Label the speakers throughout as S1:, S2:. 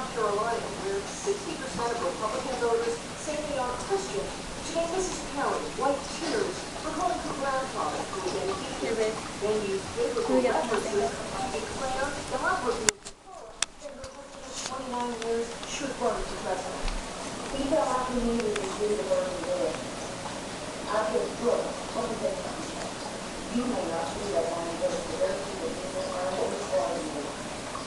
S1: South Carolina, where 60% of Republican voters say they are Christian. Today, Mrs. Perry wiped tears, recalling her grandfather who had been deacon, then used biblical references to declare God revealed to her that her husband of 29 years should run for president.
S2: He felt like he needed to do the word of God. I said, look, what is that? You may not do that when you go to everything that you know I will tell you.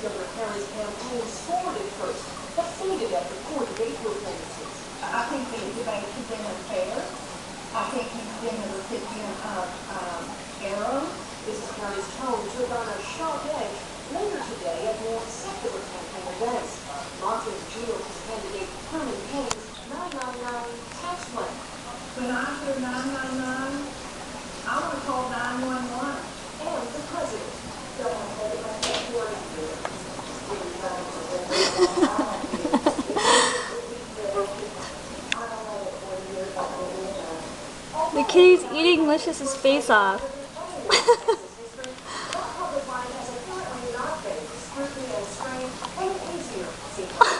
S1: Governor Perry's campaign soared at first, but faded after 4 debate performances.
S2: I think the debate has been unfair. I think he's been the recipient of error.
S1: Mrs. Perry's tone took on a sharp edge later today at more secular campaign events, mocking GOP's candidate Herman Cain's 999 tax plan.
S2: When I hear 999, I want to call 911.
S1: And the president.
S2: So I said, if I can't do it,
S3: The kitty's eating Lucious's face off.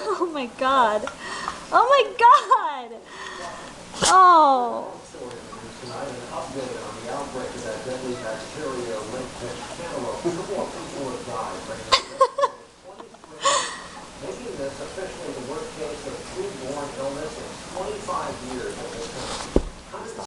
S3: Oh my god. Oh my god. Oh.
S4: Tonight, an update on the outbreak of that deadly bacteria linked to cantaloupe. 2 more people have died, making this officially the worst case of foodborne illness in 25 years in this country.